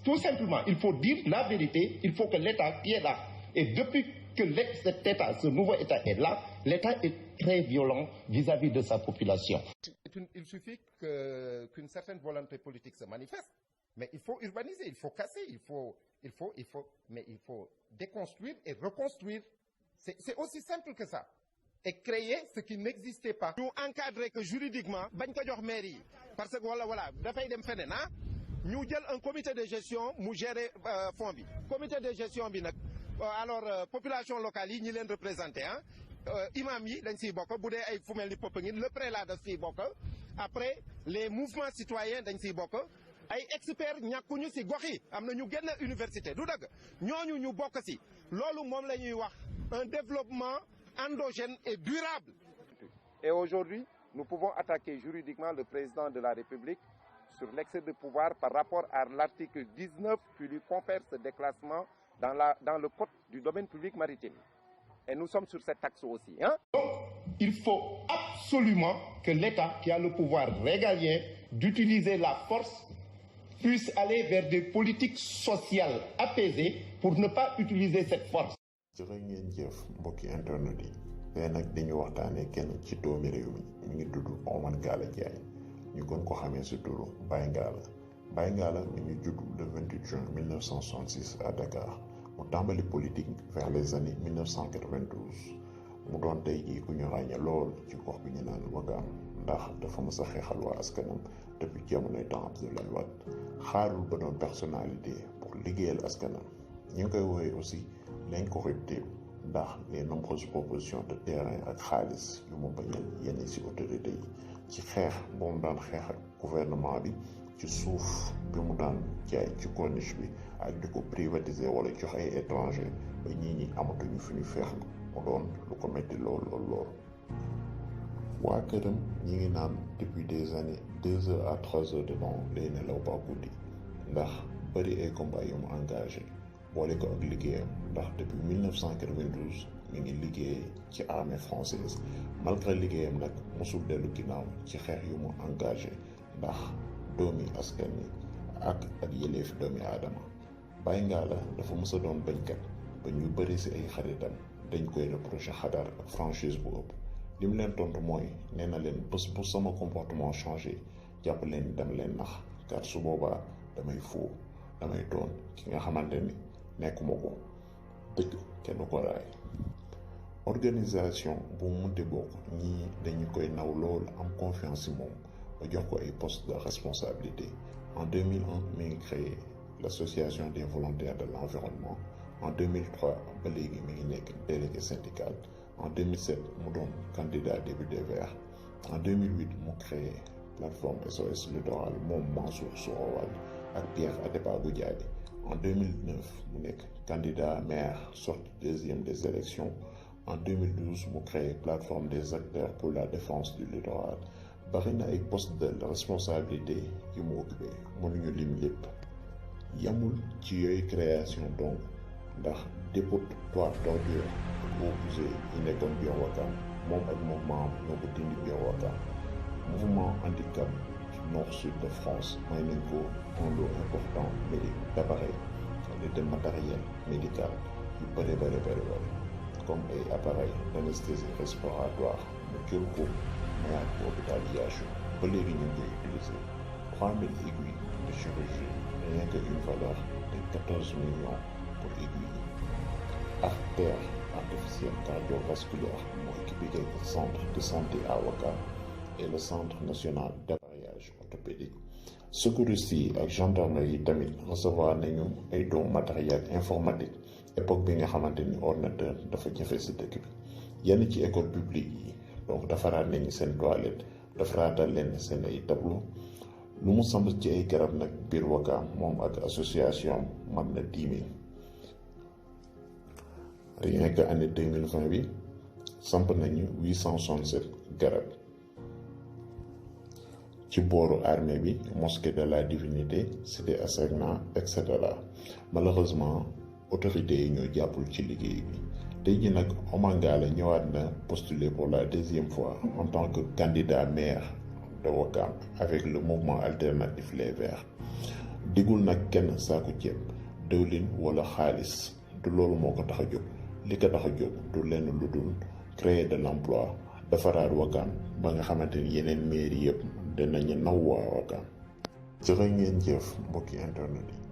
Tout simplement, il faut dire la vérité, il faut que l'État qui est là, et depuis que cet État, ce nouveau État est là, l'État est très violent vis-à-vis de sa population. Il suffit qu'une certaine volonté politique se manifeste, mais il faut urbaniser, il faut casser, il faut déconstruire et reconstruire. C'est aussi simple que ça. Et créer ce qui n'existait pas. Nous encadrer que juridiquement, bañ ko jox maire yi parce que voilà dafay dem feneen ah ñu jël un comité de gestion mu gérer fonds bi. Comité de gestion bi nag alors population locale yi ñi leen représenté ah imam yi dañ siy bokk bu dee ay fu mel ni Popenguine le prélat daf siy bokk après les mouvements citoyens dañ siy bokk ay experts ñàkkuñu si gox yi am na ñu génn université du dëgg ñooñu ñu bokk si loolu moom la ñuy wax un développement endogène et durable. Et aujourd'hui, nous pouvons attaquer juridiquement le président de la République sur l'excès de pouvoir par rapport à l'article 19 qui lui confère ce déclassement dans le code du domaine public maritime. Et nous sommes sur cet axe aussi. Hein? Donc, il faut absolument que l'État, qui a le pouvoir régalien d'utiliser la force, puisse aller vers des politiques sociales apaisées pour ne pas utiliser cette force. jërë ngeen jëf mbokki internet yi tey nag dañu waxtaanee kenn ci doomi réew mi ngi tudd Omar Galla Diagne ñu gën ko xamee si turu Baye Ngalla. Baye Ngalla mi ngi judd le 28 juin 1966 à Dakar mu tàmbali politique vers les années 1992 mu doon tey jii ku ñu ràññee lool ci gox bi ñu naan Wakaam ndax dafa mës a xeexal waa askanam depuis jamonoy temps Abdoulaye Wade xaarul ba doon personnalité pour liggéeyal askanam ñu ngi koy woowee aussi l'incorruptible ndax les nombreuses propositions de terrain ak xaalis yu mu bañal yenn ci autorité yi ci xeex bu mu daan xeex ak gouvernement bi ci suuf bi mu daan jaay ci corniche bi ak di ko privatiser wala jox ay étranger ba ñi amatuñu fi ñu feex mu doon lu ko metti lool. waa këram ñi ngi naan depuis des années 2 heures à 3 heures de temps lay nelaw ba guddi ndax bëri ay combat yu mu engagé boole ko ak liggéeyam ndax depuis 1992 mi ngi liggéey ci armée française malgré liggéeyam nag mosul dellu ginnaaw ci xeex yu mu engagé ndax doomi askan wi ak yëleef doomi aadama. Baye Ngalla dafa mës a doon bañkat ba ñu bëri si ay xaritam dañ koy reproché xadar ak franchise bu ëpp li mu leen tontu mooy nee na leen bés bu sama comportement changé jàpp leen dem leen nax car su boobaa damay foo damay doon ki nga xamante ni nekkuma ko dëgg kenn ko raay. Organisation bu mu munti bokk ñii dañu koy naw lool am confiance ci moom ba jox ko ay postes de responsabilité. En 2001 mi ngi créé l'association des volontaires de l'environnement. En 2003 ba léegi mi ngi nekk délégué syndical. En 2007 mu doon candidat député vert. En 2008 mu créé plateforme SOS Littoral moom Mansour Sorowal ak Pierre Atepa Goudiaby. En 2009 mu nekk candidat maire sorti deuxième des élections. En 2012 mu créé plateforme des acteurs pour la défense du littoral. Bari na ay poste de responsabilité yu mu occupé mënuñu lim lépp. Yamul ci yooyu création donc ndax dépotoir d'ordures ak eaux usées yi nekkoon biir Ouakam moom ak mouvement ñoo ko dindi biir Ouakam. Mouvement handicap nord-sud de France may nañ ko un lot important d'appareil et de matériel médical yu bëri comme ay appareil d'anesthésie respiratoire mu jël ko mayaat ko hospitalisation ba léegi ñu ngi koy utiliser 3000 aiguilles de chirurgie rien que une valeur de 14 millions pour aiguilles. Artère artificielle cardiovasculaire moo équipé le centre de santé à Ouakam et le centre national d'appareillage orthopédique. Secouristes yi ak gendarmerie yi tamit recevoir nañu ay dons matériel informatique époque bi nga xamante ni ordinateur dafa jafe si dëkk bi yenn ci école publique yi donc defaraat nañu seen toilette defaraatal leen seen ay tableau lu mu samp ci ay garab nag biir Ouakam moom ak association mat na 10 000. Rien que année 2020 bi samp nañu 867 garab ci booru armée bi mosquée de la divinité cité Asegna etc. Malheureusement autorités yi ñoo jàppul ci liggéey bi tey ji nag Omar Ngalla ñëwaat na postuler pour la deuxième fois en tant que candidat maire de Ouakam avec le mouvement alternatif Les Verts. digul nag kenn saaku ceeb dëwlin wala xaalis du loolu moo ko tax a jóg li ko tax a jóg du lenn lu dul créer de l'emploi defaraat Ouakam ba nga xamante ni yeneen mairie yëpp dinañu naw waa Ouakam. jërë ngeen jëf mbokki internet yi.